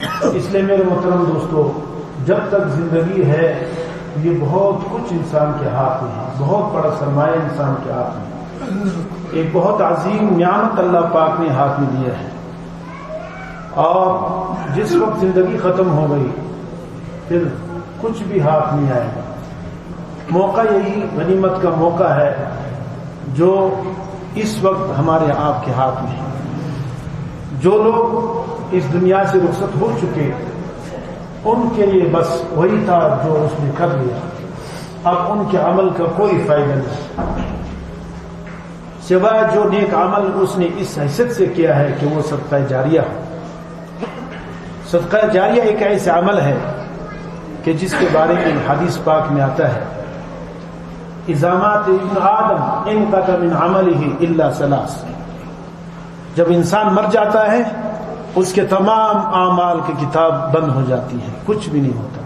اس لیے میرے محترم دوستو، جب تک زندگی ہے یہ بہت کچھ انسان کے ہاتھ میں ہے، بہت بڑا سرمایہ انسان کے ہاتھ میں، ایک بہت عظیم نعمت اللہ پاک نے ہاتھ میں دیا ہے، اور جس وقت زندگی ختم ہو گئی پھر کچھ بھی ہاتھ نہیں آئے گا۔ موقع یہی غنیمت کا موقع ہے جو اس وقت ہمارے آپ کے ہاتھ میں ہے۔ جو لوگ اس دنیا سے رخصت ہو چکے ان کے لیے بس وہی تھا جو اس نے کر لیا، اب ان کے عمل کا کوئی فائدہ نہیں، سوائے جو نیک عمل اس نے اس حیثیت سے کیا ہے کہ وہ صدقہ جاریہ ہو۔ صدقہ جاریہ ایک ایسا عمل ہے کہ جس کے بارے میں حدیث پاک میں آتا ہے، اذا مات ابن آدم انقطع من عمله الا ثلاث، جب انسان مر جاتا ہے اس کے تمام اعمال کی کتاب بند ہو جاتی ہے، کچھ بھی نہیں ہوتا،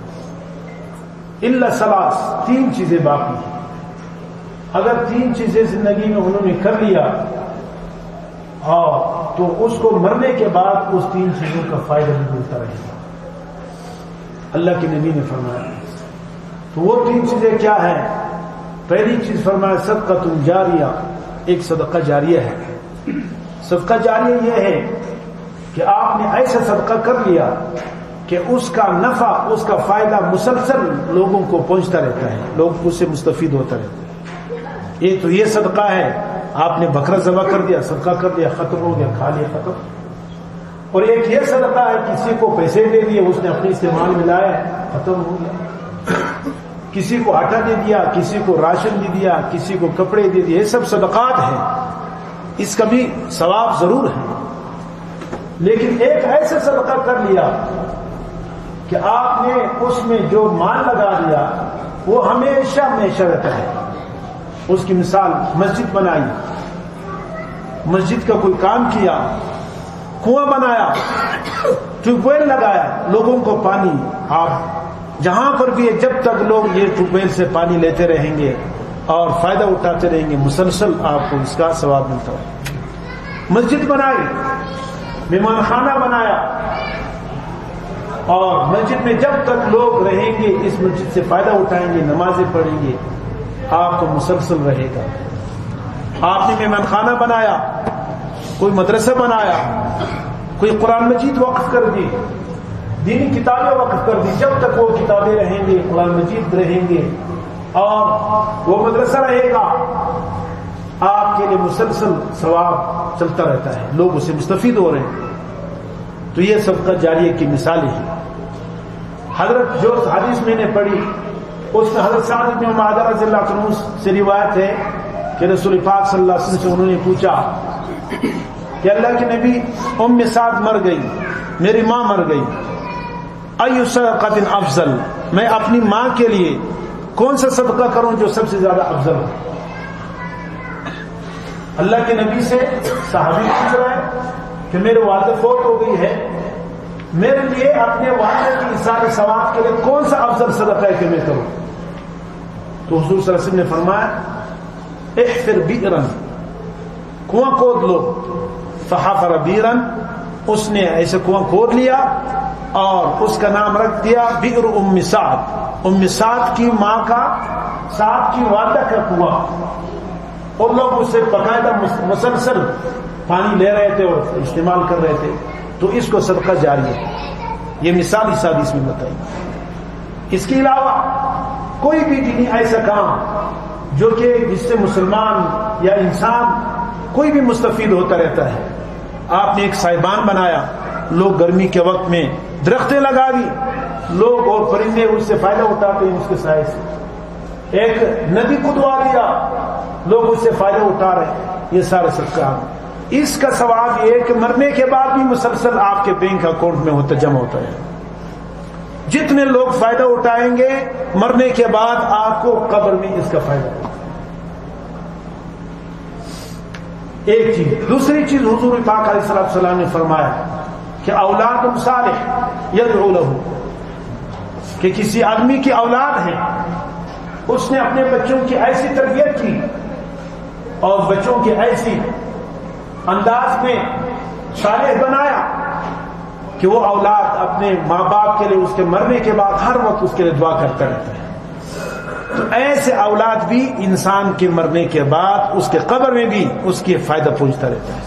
الا ثلاث، تین چیزیں باقی ہیں۔ اگر تین چیزیں زندگی میں انہوں نے کر لیا اور تو اس کو مرنے کے بعد اس تین چیزوں کا فائدہ بھی ملتا رہے گا، اللہ کے نبی نے فرمایا۔ تو وہ تین چیزیں کیا ہیں؟ پہلی چیز فرمایا صدقہ جاریہ، ایک صدقہ جاریہ ہے۔ صدقہ جاریہ یہ ہے کہ آپ نے ایسا صدقہ کر لیا کہ اس کا نفع، اس کا فائدہ مسلسل لوگوں کو پہنچتا رہتا ہے، لوگ اس سے مستفید ہوتا رہتا ہے۔ یہ تو یہ صدقہ ہے، آپ نے بکرا ذبح کر دیا، صدقہ کر دیا، ختم ہو گیا، کھا لیا، ختم۔ اور ایک یہ صدقہ ہے کسی کو پیسے دے دیے، اس نے اپنے استعمال میں لایا، ختم ہو گیا۔ کسی کو آٹا دے دیا، کسی کو راشن دے دیا، کسی کو کپڑے دے دیے، یہ سب صدقات ہیں، اس کا بھی ثواب ضرور ہے۔ لیکن ایک ایسا صدقہ کر لیا کہ آپ نے اس میں جو مال لگا دیا وہ ہمیشہ ہمیشہ رہتا ہے۔ اس کی مثال، مسجد بنائی، مسجد کا کوئی کام کیا، کنواں بنایا، ٹیوب ویل لگایا، لوگوں کو پانی، آپ جہاں پر بھی ہے جب تک لوگ یہ ٹیوب ویل سے پانی لیتے رہیں گے اور فائدہ اٹھاتے رہیں گے، مسلسل آپ کو اس کا ثواب ملتا ہے۔ مسجد بنائی، مہمان خانہ بنایا، اور مسجد میں جب تک لوگ رہیں گے اس مسجد سے فائدہ اٹھائیں گے، نمازیں پڑھیں گے، آپ کو مسلسل رہے گا۔ آپ نے مہمان خانہ بنایا، کوئی مدرسہ بنایا، کوئی قرآن مجید وقف کر دی، دینی کتابیں وقف کر دی، جب تک وہ کتابیں رہیں گے، قرآن مجید رہیں گے اور وہ مدرسہ رہے گا، آپ کے لیے مسلسل ثواب چلتا رہتا ہے، لوگ اسے مستفید ہو رہے ہیں۔ تو یہ صدقہ جاریہ کی مثالیں ہیں۔ حضرت جو حدیث میں نے پڑھی اس میں حضرت سعد بن معاذ رضی اللہ عنہ سے روایت ہے کہ رسول پاک صلی اللہ علیہ وسلم سے انہوں نے پوچھا کہ اللہ کے نبی، ام سعد مر گئی، میری ماں مر گئی، ای صدقۃ افضل، میں اپنی ماں کے لیے کون سا صدقہ کروں جو سب سے زیادہ افضل ہو؟ اللہ کے نبی سے صحابی پوچھ رہا ہے کہ میرے والدہ فوت ہو گئی ہے، میرے لیے اپنے والدہ کی اثار ثواب کے لیے کون سا افضل صدقہ ہے کہ میں کروں؟ تو حضور صلی اللہ علیہ وسلم نے فرمایا احفر بئرا، کنواں کھود لو، فحفر بئرا، اس نے ایسے کنواں کھود لیا اور اس کا نام رکھ دیا بئر ام سعد، ام سعد کی ماں کا، سعد کی والدہ کا کنواں، اور لوگ اس سے باقاعدہ مسلسل پانی لے رہے تھے اور استعمال کر رہے تھے۔ تو اس کو صدقہ جاریہ ہے، یہ مثال اس حدیث میں بتائی۔ اس کے علاوہ کوئی بھی دینی ایسا کام جو کہ جس سے مسلمان یا انسان کوئی بھی مستفید ہوتا رہتا ہے۔ آپ نے ایک سائبان بنایا، لوگ گرمی کے وقت میں درختیں لگا دی، لوگ اور پرندے اس سے فائدہ اٹھاتے ہیں اس کے سائے سے۔ ایک ندی کھدوا دیا، لوگ اس سے فائدہ اٹھا رہے ہیں، یہ سارے صدقہ۔ اس کا ثواب یہ کہ مرنے کے بعد بھی مسلسل آپ کے بینک اکاؤنٹ میں ہوتا، جمع ہوتا ہے۔ جتنے لوگ فائدہ اٹھائیں گے مرنے کے بعد آپ کو قبر میں اس کا فائدہ ہوگا۔ ایک چیز۔ دوسری چیز، حضور پاک علیہ السلام نے فرمایا کہ اولاد صالح یدعو لہ، کہ کسی آدمی کی اولاد ہے، اس نے اپنے بچوں کی ایسی تربیت کی اور بچوں کی ایسی انداز میں صالح بنایا کہ وہ اولاد اپنے ماں باپ کے لیے اس کے مرنے کے بعد ہر وقت اس کے لیے دعا کرتا رہتا ہے. تو ایسے اولاد بھی انسان کے مرنے کے بعد اس کے قبر میں بھی اس کی فائدہ پہنچتا رہتا ہے.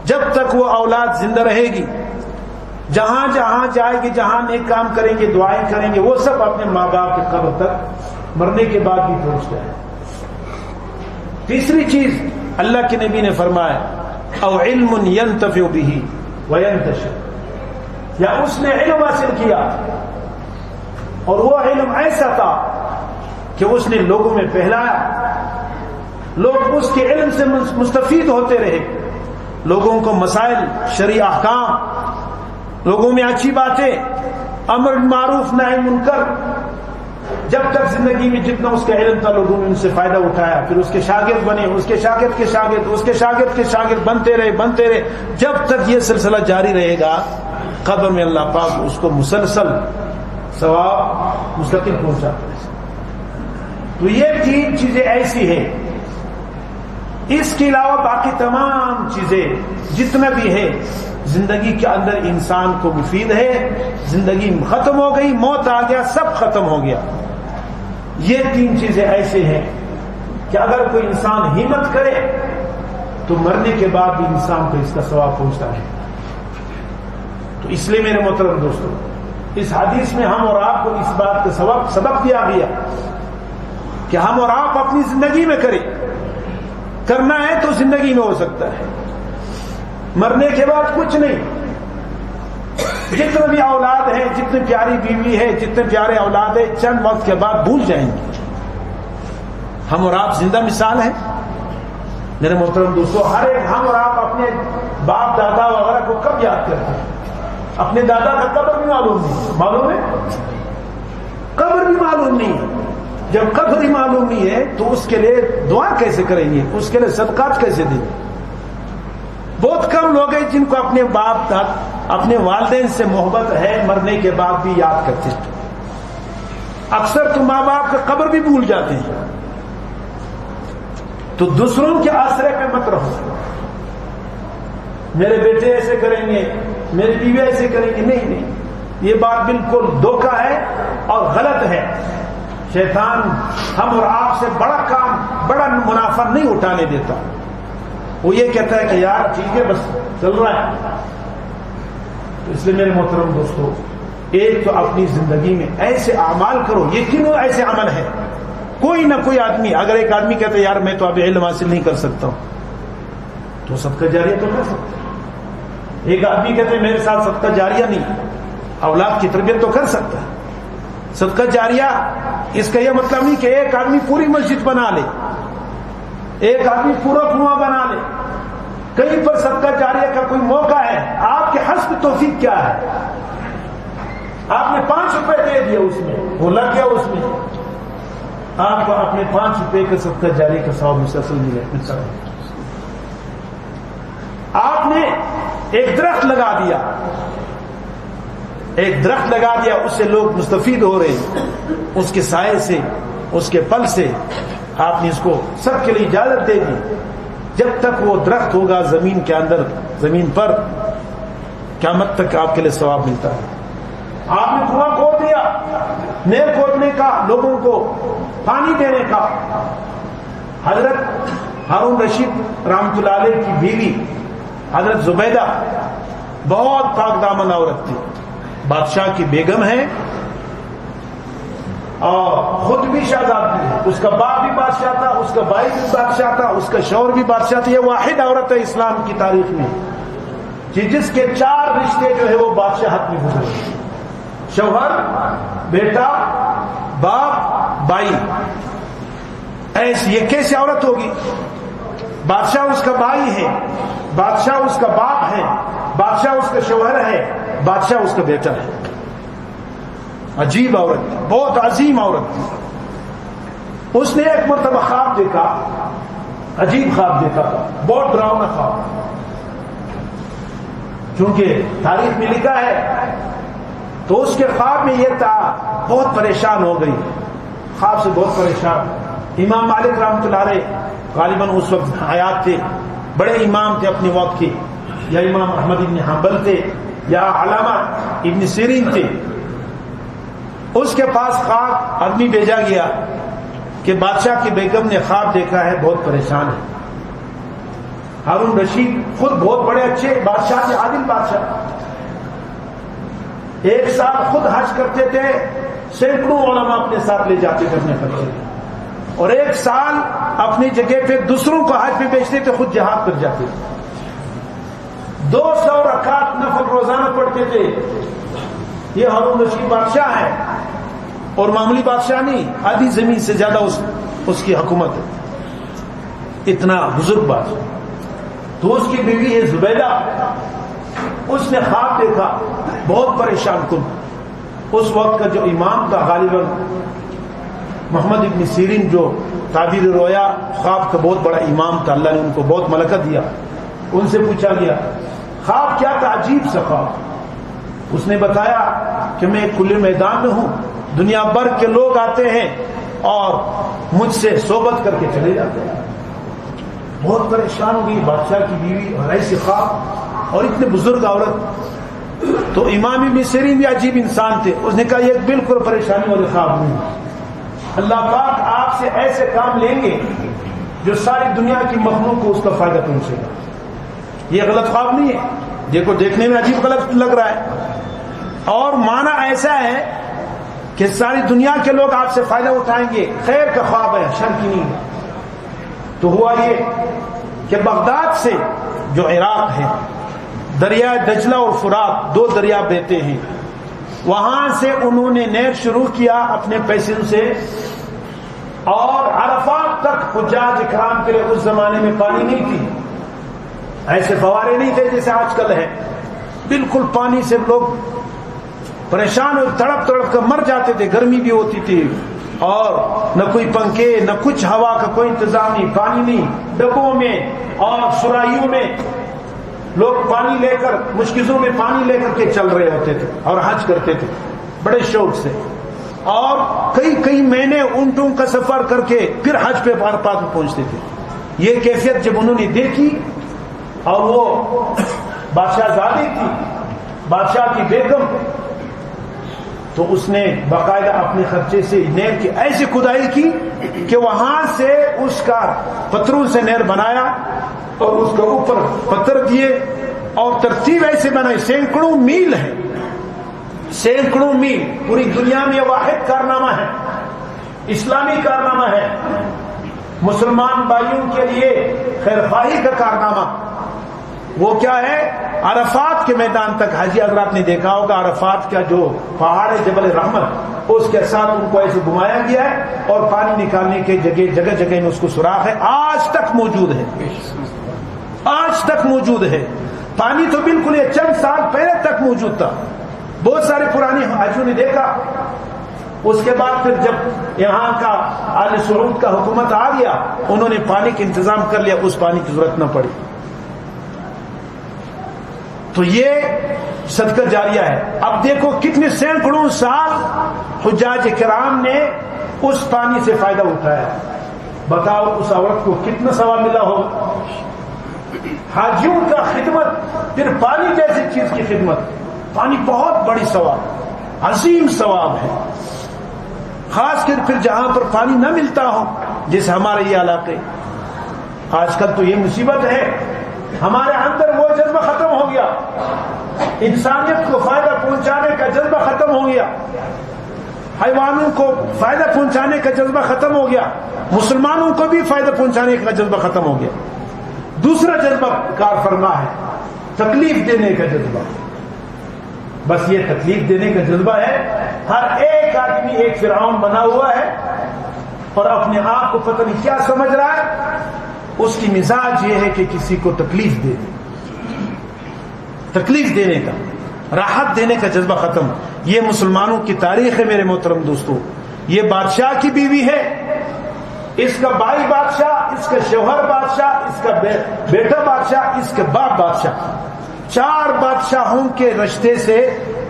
جب تک وہ اولاد زندہ رہے گی، جہاں جہاں جائے گی، جہاں نیک کام کریں گے، دعائیں کریں گے، وہ سب اپنے ماں باپ کے قبر تک مرنے کے بعد بھی پہنچتا ہے. تیسری چیز اللہ کے نبی نے فرمایا او علم ينتفع به وينتشر، یا اس نے علم حاصل کیا اور وہ علم ایسا تھا کہ اس نے لوگوں میں پھیلایا، لوگ اس کے علم سے مستفید ہوتے رہے، لوگوں کو مسائل، شرعی احکام، لوگوں میں اچھی باتیں، امر معروف نہی منکر، جب تک زندگی میں جتنا اس کا علم تھا لوگوں نے ان سے فائدہ اٹھایا. پھر اس کے شاگرد بنے، اس کے شاگرد کے شاگرد، اس کے شاگرد کے شاگرد بنتے رہے. جب تک یہ سلسلہ جاری رہے گا قبر میں اللہ پاک اس کو مسلسل ثواب مستقل پہنچاتا ہے. تو یہ تین چیزیں ایسی ہیں. اس کے علاوہ باقی تمام چیزیں جتنا بھی ہے زندگی کے اندر انسان کو مفید ہے. زندگی ختم ہو گئی، موت آ گیا، سب ختم ہو گیا. یہ تین چیزیں ایسے ہیں کہ اگر کوئی انسان ہمت کرے تو مرنے کے بعد بھی انسان کو اس کا ثواب پہنچتا ہے. تو اس لیے میرے محترم دوستوں، اس حدیث میں ہم اور آپ کو اس بات کا سبق دیا گیا کہ ہم اور آپ اپنی زندگی میں کریں. کرنا ہے تو زندگی میں ہو سکتا ہے، مرنے کے بعد کچھ نہیں. جتنے بھی اولاد ہیں، جتنی پیاری بیوی ہے، جتنے پیارے اولاد ہیں، چند وقت کے بعد بھول جائیں گے. ہم اور آپ زندہ مثال ہیں میرے محترم دوستوں. ہر ایک ہم اور آپ اپنے باپ دادا وغیرہ کو کب یاد کرتے ہیں؟ اپنے دادا کا قبر بھی معلوم نہیں، معلوم ہے؟ قبر بھی معلوم نہیں ہے. جب قبر ہی معلوم نہیں ہے تو اس کے لیے دعا کیسے کریں گے؟ اس کے لیے صدقات کیسے دیں گے؟ بہت کم لوگ ہیں جن کو اپنے باپ اپنے والدین سے محبت ہے، مرنے کے بعد بھی یاد کرتے ہیں. اکثر تو ماں باپ کا قبر بھی بھول جاتے ہیں. تو دوسروں کے آسرے پہ مت رہو. میرے بیٹے ایسے کریں گے، میری بیوی ایسے کریں گے، نہیں، یہ بات بالکل دھوکہ ہے اور غلط ہے. شیطان ہم اور آپ سے بڑا منافع نہیں اٹھانے دیتا. وہ یہ کہتا ہے کہ یار ٹھیک ہے، بس چل رہا ہے. تو اس لیے میرے محترم دوستو، ایک تو اپنی زندگی میں ایسے اعمال کرو، یقیناً ایسے عمل ہے. کوئی نہ کوئی آدمی، اگر ایک آدمی کہتا ہے یار میں تو ابھی علم حاصل نہیں کر سکتا ہوں، تو صدقہ جاریہ تو کر سکتا ہے. ایک آدمی کہتے ہیں میرے ساتھ صدقہ جاریہ نہیں، اولاد کی تربیت تو کر سکتا ہے. صدقہ جاریہ اس کا یہ مطلب نہیں کہ ایک آدمی پوری مسجد بنا لے، ایک آدمی پورا کنواں بنا لے. کہیں پر صدقہ جاریہ کا کوئی موقع ہے، آپ کے حسب توفیق کیا ہے؟ آپ نے 5 روپے دے دیا، اس میں وہ لگ گیا، اس میں آپ کو اپنے 5 روپے کا صدقہ جاریہ کا ثواب مسلسل ملتا ہے. آپ نے ایک درخت لگا دیا، اس سے لوگ مستفید ہو رہے ہیں، اس کے سائے سے، اس کے پھل سے آپ نے اس کو سب کے لیے اجازت دے دی. جب تک وہ درخت ہوگا زمین کے اندر، زمین پر، قیامت تک آپ کے لیے ثواب ملتا ہے. آپ نے کنواں کھود دیا، نہر کھودنے کا، لوگوں کو پانی دینے کا. حضرت ہارون رشید رحمۃ اللہ علیہ کی بیوی حضرت زبیدہ بہت پاک دامن عورت تھی، بادشاہ کی بیگم ہے اور خود بھی شہزادی ہے. اس کا باپ بھی بادشاہ تھا، اس کا بھائی بھی بادشاہ تھا، اس کا شوہر بھی بادشاہ تھا. یہ واحد عورت ہے اسلام کی تاریخ میں جس کے 4 رشتے جو ہے وہ بادشاہت میں گزرے. شوہر، بیٹا، باپ، بھائی. ایسی یہ کیسے عورت ہوگی؟ بادشاہ اس کا بھائی ہے، بادشاہ اس کا باپ ہے، بادشاہ اس کا شوہر ہے، بادشاہ اس کا بیٹا ہے. عجیب عورت تھی، بہت عظیم عورت تھی. اس نے ایک مرتبہ خواب دیکھا، عجیب خواب دیکھا، بہت ڈراؤنا خواب. کیونکہ تاریخ میں لکھا ہے تو اس کے خواب میں یہ تھا، بہت پریشان ہو گئی، خواب سے بہت پریشان. امام مالک رحمۃ اللہ علیہ غالباً اس وقت حیات تھے، بڑے امام تھے اپنے وقت کے، یا امام احمد بن حنبل تھے، یا علامہ ابن سیرین تھے، اس کے پاس خواب آدمی بھیجا گیا کہ بادشاہ کی بیگم نے خواب دیکھا ہے، بہت پریشان ہے۔ ہارون رشید خود بہت بڑے اچھے بادشاہ تھے، عادل بادشاہ، ایک سال خود حج کرتے تھے، سینکڑوں علماء اپنے ساتھ لے جاتے تھے اپنے خرچے، اور ایک سال اپنی جگہ پہ دوسروں کو حج پہ بیچتے تھے، خود جہاد کر جاتے تھے، 200 رکعت نفل روزانہ پڑھتے تھے۔ یہ ہارون رشید بادشاہ ہے، اور معمولی بادشاہ نہیں، آدھی زمین سے زیادہ اس کی حکومت ہے، اتنا بزرگ بادشاہ۔ تو اس کی بیوی ہے زبیدہ، اس نے خواب دیکھا، بہت پریشان کن۔ اس وقت کا جو امام تھا غالباً محمد ابن سیرین، جو تعبیر رویا خواب کا بہت بڑا امام تھا، اللہ نے ان کو بہت ملکہ دیا، ان سے پوچھا گیا خواب کیا تھا؟ عجیب سا خواب۔ اس نے بتایا کہ میں کھلے میدان میں ہوں، دنیا بھر کے لوگ آتے ہیں اور مجھ سے صحبت کر کے چلے جاتے ہیں۔ بہت پریشان ہو گئی بادشاہ کی بیوی، اور ایسی خواب اور اتنے بزرگ عورت۔ تو امام ابن سیرین بھی عجیب انسان تھے، اس نے کہا یہ بالکل پریشانی والے خواب نہیں، اللہ پاک آپ سے ایسے کام لیں گے جو ساری دنیا کی مخلوق کو اس کا فائدہ پہنچے گا۔ یہ غلط خواب نہیں ہے، دیکھو دیکھنے میں عجیب غلط لگ رہا ہے، اور معنی ایسا ہے کہ ساری دنیا کے لوگ آپ سے فائدہ اٹھائیں گے، خیر کا خواب ہے، شر کی نہیں ہے۔ تو ہوا یہ کہ بغداد سے جو عراق ہے، دریا دجلہ اور فرات 2 دریا بہتے ہیں، وہاں سے انہوں نے نہر شروع کیا اپنے پیسوں سے، اور عرفات تک حجاج اکرام کے لیے اس زمانے میں پانی نہیں تھی، ایسے فوارے نہیں تھے جیسے آج کل ہے، بالکل پانی سے لوگ پریشان اور تڑپ تڑپ کر مر جاتے تھے، گرمی بھی ہوتی تھی، اور نہ کوئی پنکھے نہ کچھ، ہوا کا کوئی انتظام نہیں، پانی نہیں، ڈبوں میں اور سرائیوں میں لوگ پانی لے کر، مشکلوں میں پانی لے کر کے چل رہے ہوتے تھے اور حج کرتے تھے بڑے شوق سے، اور کئی مہینے اونٹوں کا سفر کر کے پھر حج پہ عرفات میں پہنچتے تھے۔ یہ کیفیت جب انہوں نے دیکھی، اور وہ بادشاہ زادی تھی، بادشاہ کی بیگم، تو اس نے باقاعدہ اپنے خرچے سے نہر کی ایسی کھدائی کی کہ وہاں سے اس کا پتھروں سے نہر بنایا، اور اس کے اوپر پتھر دیے، اور ترتیب ایسے بنائی، سینکڑوں میل ہے، سینکڑوں میل، پوری دنیا میں یہ واحد کارنامہ ہے، اسلامی کارنامہ ہے، مسلمان بھائیوں کے لیے خیرخواہی کا کارنامہ۔ وہ کیا ہے؟ عرفات کے میدان تک، حاجی حضرات نے دیکھا ہوگا عرفات کا جو پہاڑ ہے جبل رحمت، اس کے ساتھ ان کو ایسے گھمایا گیا ہے، اور پانی نکالنے کے جگہ جگہ میں اس کو سوراخ ہے، آج تک موجود ہے، آج تک موجود ہے۔ پانی تو بالکل یہ چند سال پہلے تک موجود تھا، بہت سارے پرانے حاجیوں نے دیکھا۔ اس کے بعد پھر جب یہاں کا آل سعود کا حکومت آ گیا، انہوں نے پانی کا انتظام کر لیا، اس پانی کی ضرورت نہ پڑی۔ تو یہ صدقہ جاریہ ہے۔ اب دیکھو کتنے سینکڑوں سال حجاج کرام نے اس پانی سے فائدہ اٹھایا، بتاؤ اس عورت کو کتنا ثواب ملا ہوگا۔ حاجیوں کا خدمت، پھر پانی جیسی چیز کی خدمت، پانی بہت بڑی ثواب، عظیم ثواب ہے، خاص کر پھر جہاں پر پانی نہ ملتا ہو، جیسے ہمارے یہ علاقے۔ آج کل تو یہ مصیبت ہے، ہمارے اندر وہ جذبہ ختم ہو گیا، انسانیت کو فائدہ پہنچانے کا جذبہ ختم ہو گیا، حیوانوں کو فائدہ پہنچانے کا جذبہ ختم ہو گیا، مسلمانوں کو بھی فائدہ پہنچانے کا جذبہ ختم ہو گیا۔ دوسرا جذبہ کار فرما ہے، تکلیف دینے کا جذبہ۔ بس یہ تکلیف دینے کا جذبہ ہے، ہر ایک آدمی ایک فرعون بنا ہوا ہے، اور اپنے آپ کو پتہ نہیں کیا سمجھ رہا ہے، اس کی مزاج یہ ہے کہ کسی کو تکلیف دے دے، تکلیف دینے کا، راحت دینے کا جذبہ ختم۔ یہ مسلمانوں کی تاریخ ہے میرے محترم دوستو۔ یہ بادشاہ کی بیوی ہے، اس کا بھائی بادشاہ، اس کا شوہر بادشاہ، اس کا بیٹا بادشاہ، اس کا باپ بادشاہ، 4 بادشاہوں کے رشتے سے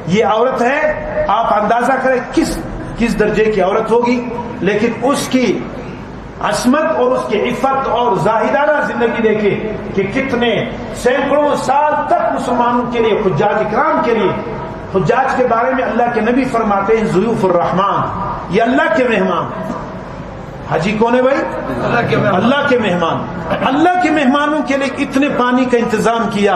یہ عورت ہے۔ آپ اندازہ کریں کس درجے کی عورت ہوگی، لیکن اس کی عصمت اور اس کی عفت اور زاہدانہ زندگی دیکھے کہ کتنے سینکڑوں سال تک مسلمانوں کے لیے، حجاج اکرام کے لیے، حجاج کے بارے میں اللہ کے نبی فرماتے ہیں ضیوف الرحمان، یہ اللہ کے مہمان۔ حاجی کون ہے بھائی؟ اللہ کے مہمان۔ اللہ کے مہمانوں کے لیے اتنے پانی کا انتظام کیا،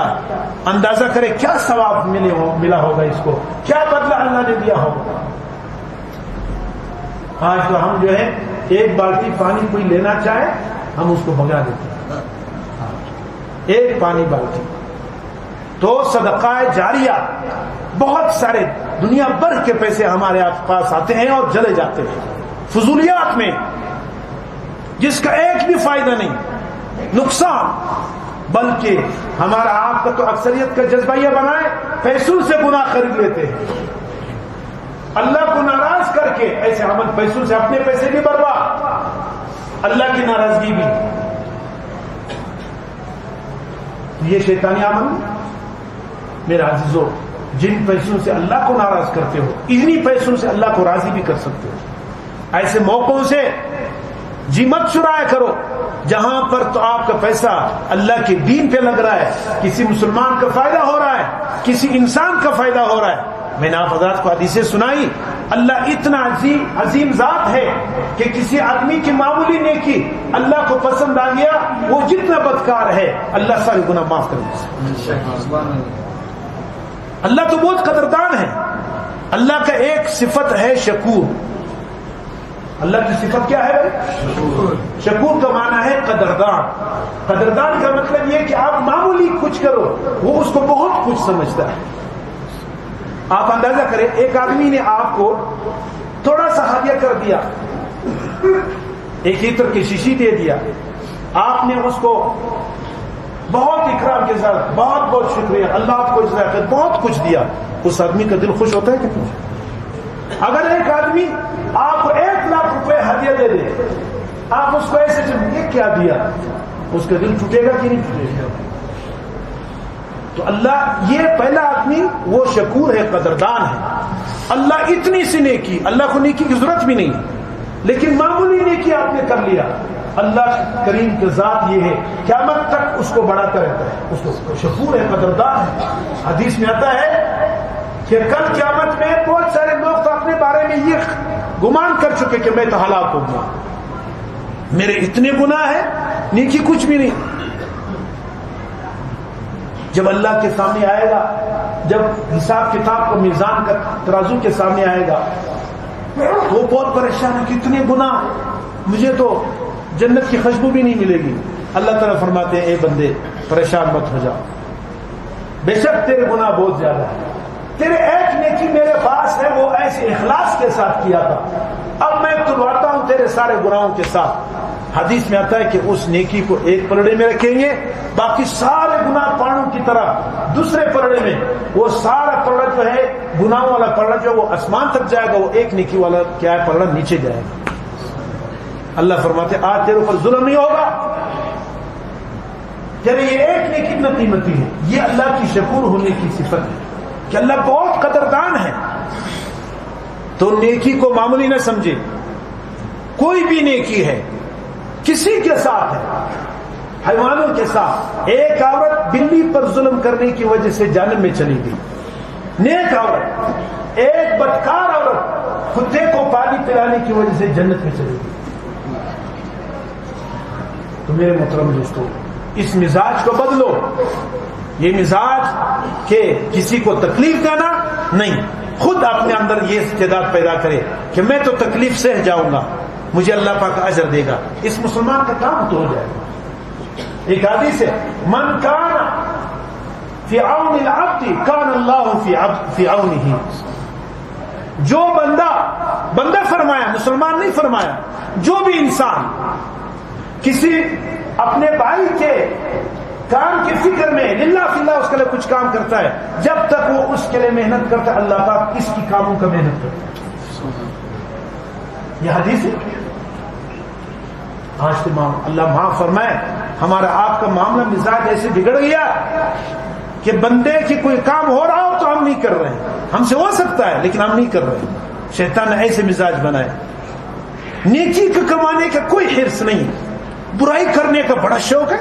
اندازہ کرے کیا ثواب ملا ہوگا اس کو، کیا بدلہ اللہ نے دیا ہوگا۔ آج تو ہم جو ہے ایک بالٹی پانی کوئی لینا چاہے ہم اس کو بھگا دیتے ہیں، ایک پانی بالٹی۔ تو صدقہ جاریہ بہت سارے دنیا بھر کے پیسے ہمارے پاس آتے ہیں اور چلے جاتے ہیں فضولیات میں، جس کا ایک بھی فائدہ نہیں، نقصان، بلکہ ہمارا آپ کا تو اکثریت کا جذبہ یہ بنا ہے پیسوں سے گناہ خرید لیتے ہیں، اللہ کو ناراض کر کے ایسے عمل، پیسوں سے اپنے پیسے بھی برباد، اللہ کی ناراضگی بھی۔ یہ شیطانی عمل میرے عزیزو، جن پیسوں سے اللہ کو ناراض کرتے ہو، انہی پیسوں سے اللہ کو راضی بھی کر سکتے ہو۔ ایسے موقعوں سے جی مت چرایا کرو جہاں پر تو آپ کا پیسہ اللہ کے دین پہ لگ رہا ہے، کسی مسلمان کا فائدہ ہو رہا ہے، کسی انسان کا فائدہ ہو رہا ہے۔ میں نے آپ حضرات کو حدیثیں سنائی، اللہ اتنا عظیم ذات ہے کہ کسی آدمی کی معمولی نیکی اللہ کو پسند آ گیا، وہ جتنا بدکار ہے اللہ سارے گناہ معاف کر دے۔ اللہ تو بہت قدردان ہے۔ اللہ کا ایک صفت ہے شکور۔ اللہ کی صفت کیا ہے؟ شکور کا معنی ہے قدردان۔ قدردان کا مطلب یہ کہ آپ معمولی کچھ کرو وہ اس کو بہت کچھ سمجھتا ہے۔ آپ اندازہ کریں، ایک آدمی نے آپ کو تھوڑا سا ہدیہ کر دیا، ایک عطر کی شیشی دے دیا، آپ نے اس کو بہت اکرام کے ساتھ بہت بہت شکریہ، اللہ آپ کو بہت کچھ دیا، اس آدمی کا دل خوش ہوتا ہے کہ نہیں؟ اگر ایک آدمی آپ کو 1 لاکھ روپے ہدیہ دے دے، آپ اس کو ایسے یہ کیا دیا، اس کا دل ٹوٹے گا کہ نہیں ٹوٹے گا؟ تو اللہ یہ پہلا آدمی وہ شکور ہے، قدردان ہے۔ اللہ اتنی سی نیکی، اللہ کو نیکی کی ضرورت بھی نہیں، لیکن معمولی نیکی آپ نے کر لیا، اللہ کریم کی ذات یہ ہے قیامت تک اس کو بڑھاتا رہتا ہے، اس کو شکور ہے، قدردان ہے۔ حدیث میں آتا ہے کہ کل قیامت میں بہت سارے لوگ تو اپنے بارے میں یہ گمان کر چکے کہ میں تو ہلاک ہو گیا، میرے اتنے گناہ ہیں، نیکی کچھ بھی نہیں۔ جب اللہ کے سامنے آئے گا، جب حساب کتاب کو میزان کا ترازو کے سامنے آئے گا، وہ بہت پریشان ہے، کتنے گناہ، مجھے تو جنت کی خوشبو بھی نہیں ملے گی۔ اللہ تعالیٰ فرماتے ہیں اے بندے پریشان مت ہو جا، بے شک تیرے گناہ بہت زیادہ ہے، تیرے ایک نیکی میرے پاس ہے، وہ ایسے اخلاص کے ساتھ کیا تھا، اب میں تلواتا ہوں تیرے سارے گناہوں کے ساتھ۔ حدیث میں آتا ہے کہ اس نیکی کو ایک پلڑے میں رکھیں گے، باقی سارے گناہ پانوں کی طرح دوسرے پلڑے میں، وہ سارا پلڑا جو ہے گناہوں والا پلڑا جو وہ آسمان تک جائے گا، وہ ایک نیکی والا کیا ہے پلڑا نیچے جائے گا۔ اللہ فرماتے آج تیرے اوپر ظلم نہیں ہوگا، یعنی یہ ایک نیکی اتنا قیمتی ہے۔ یہ اللہ کی شکور ہونے کی صفت ہے کہ اللہ بہت قدردان ہے۔ تو نیکی کو معمولی نہ سمجھے، کوئی بھی نیکی ہے، کسی کے ساتھ ہے، حیوانوں کے ساتھ، ایک عورت بلی پر ظلم کرنے کی وجہ سے جہنم میں چلی گئی، نیک عورت، ایک بدکار عورت کتے کو پانی پلانے کی وجہ سے جنت میں چلی گئی۔ تو میرے محترم دوستو، اس مزاج کو بدلو، یہ مزاج کہ کسی کو تکلیف دینا نہیں، خود اپنے اندر یہ استعداد پیدا کرے کہ میں تو تکلیف سہ جاؤں گا، مجھے اللہ پاک اجر دے گا، اس مسلمان کا کام تو ہو جائے گا۔ ایک حدیث ہے من کان فی عون العبد کان اللہ فی عونہ، جو بندہ فرمایا، مسلمان نہیں فرمایا، جو بھی انسان کسی اپنے بھائی کے کام کی فکر میں للہ فی اللہ اس کے لیے کچھ کام کرتا ہے، جب تک وہ اس کے لیے محنت کرتا ہے اللہ پاک اس کی کاموں کا محنت کرتا ہے۔ یہ حدیث ہے۔ آج تو اللہ معاف فرمائے، ہمارا آپ کا معاملہ مزاج ایسے بگڑ گیا کہ بندے کی کوئی کام ہو رہا ہو تو ہم نہیں کر رہے ہیں، ہم سے ہو سکتا ہے لیکن ہم نہیں کر رہے ہیں۔ شیطان نے ایسے مزاج بنائے۔ نیکی کا کمانے کا کوئی حرص نہیں، برائی کرنے کا بڑا شوق ہے.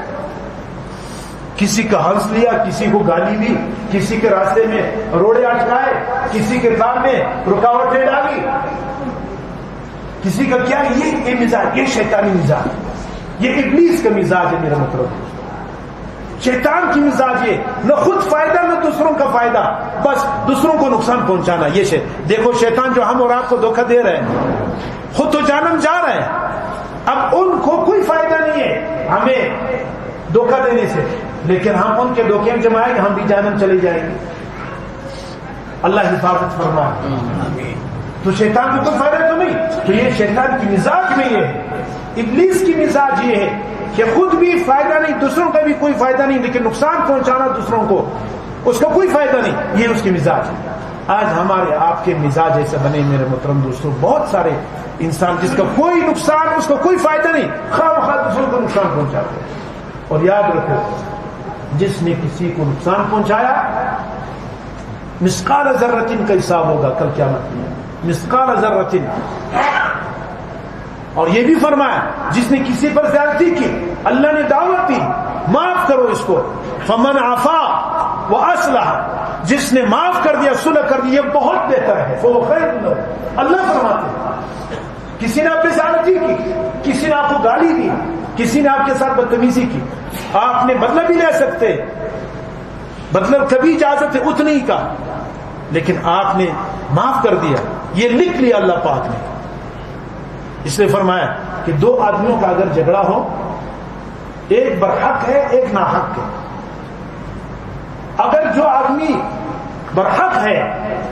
کسی کا ہنس لیا، کسی کو گالی دی، کسی کے راستے میں روڑے اٹکائے، کسی کے کام میں رکاوٹیں ڈالی، کسی کا کیا. یہ مزاج، یہ شیطانی مزاج، یہ ابلیس کا مزاج ہے میرا مطلب. شیطان کی مزاج یہ، نہ خود فائدہ نہ دوسروں کا فائدہ، بس دوسروں کو نقصان پہنچانا. یہ دیکھو شیطان جو ہم اور آپ کو دھوکہ دے رہے ہیں، خود تو جہنم جا رہے ہیں، اب ان کو کوئی فائدہ نہیں ہے ہمیں دھوکہ دینے سے، لیکن ہم ان کے دھوکے میں جمائیں گے، ہم بھی جہنم چلے جائیں گے. اللہ حفاظت فرمائے. تو شیطان کو کوئی فائدہ تو نہیں. تو یہ شیطان کی مزاج میں یہ ہے، ابلیس کی مزاج یہ ہے کہ خود بھی فائدہ نہیں، دوسروں کا بھی کوئی فائدہ نہیں، لیکن نقصان پہنچانا دوسروں کو، اس کا کوئی فائدہ نہیں. یہ اس کی مزاج ہے. آج ہمارے آپ کے مزاج ایسے بنے میرے محترم دوستوں. بہت سارے انسان جس کا کوئی نقصان، اس کا کوئی فائدہ نہیں، خواہ مخواہ دوسروں کو نقصان پہنچاتے ہیں. اور یاد رکھو، جس نے کسی کو نقصان پہنچایا، مثقال ذرۃ کا حساب ہوگا کل قیامت میں. مثقال ذرۃ. اور یہ بھی فرمایا جس نے کسی پر زیادتی کی، اللہ نے دعوت دی معاف کرو اس کو. فمن عفا واصلح، جس نے معاف کر دیا، صلح کر دی، یہ بہت بہتر ہے. فهو خیر له. اللہ فرماتے ہیں کسی نے آپ پہ زیادتی کی، کسی نے آپ کو گالی دی، کسی نے آپ کے ساتھ بدتمیزی کی، آپ نے بدلہ بھی لے سکتے، بدلہ کبھی اجازت ہے اتنی کا، لیکن آپ نے معاف کر دیا، یہ لکھ لیا اللہ پاک نے. اس نے فرمایا کہ دو آدمیوں کا اگر جھگڑا ہو، ایک برحق ہے ایک ناحق ہے. اگر جو آدمی برحق ہے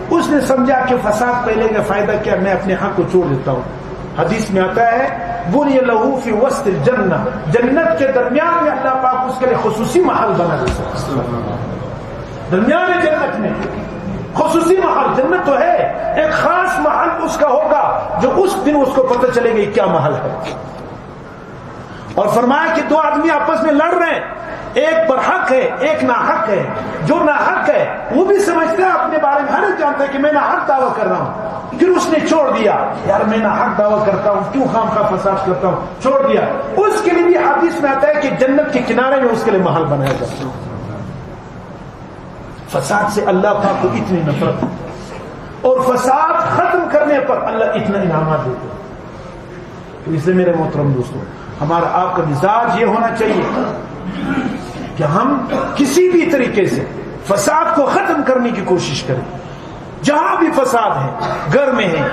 اس نے سمجھا کہ فساد پہلے کا فائدہ کیا، میں اپنے حق کو چھوڑ دیتا ہوں. حدیث میں آتا ہے بنی لہو فی وسط الجنہ، جنت کے درمیان میں اللہ پاک اس کے لیے خصوصی محل بنا دیتا ہے. درمیان جنت میں خصوصی محل، جنت تو ہے، ایک خاص محل اس کا ہوگا جو اس دن اس کو پتہ چلے گا کیا محل ہے. اور فرمایا کہ دو آدمی آپس میں لڑ رہے ہیں، ایک برحق ہے ایک ناحق ہے. جو ناحق ہے وہ بھی سمجھتا ہے اپنے بارے میں، ہر ایک جانتا ہے کہ میں ناحق دعویٰ کر رہا ہوں، پھر اس نے چھوڑ دیا، یار میں ناحق دعویٰ کرتا ہوں، کیوں خام خواہ فساد کرتا ہوں، چھوڑ دیا. اس کے لیے بھی حدیث میں آتا ہے کہ جنت کے کنارے میں اس کے لیے محل بنایا جاتا ہے. فساد سے اللہ پاک کو اتنی نفرت ہے، اور فساد ختم کرنے پر اللہ اتنا انعامات دیتے ہیں. تو اس سے میرے محترم دوستوں، ہمارا آپ کا مزاج یہ ہونا چاہیے کہ ہم کسی بھی طریقے سے فساد کو ختم کرنے کی کوشش کریں. جہاں بھی فساد ہے، گھر میں ہے،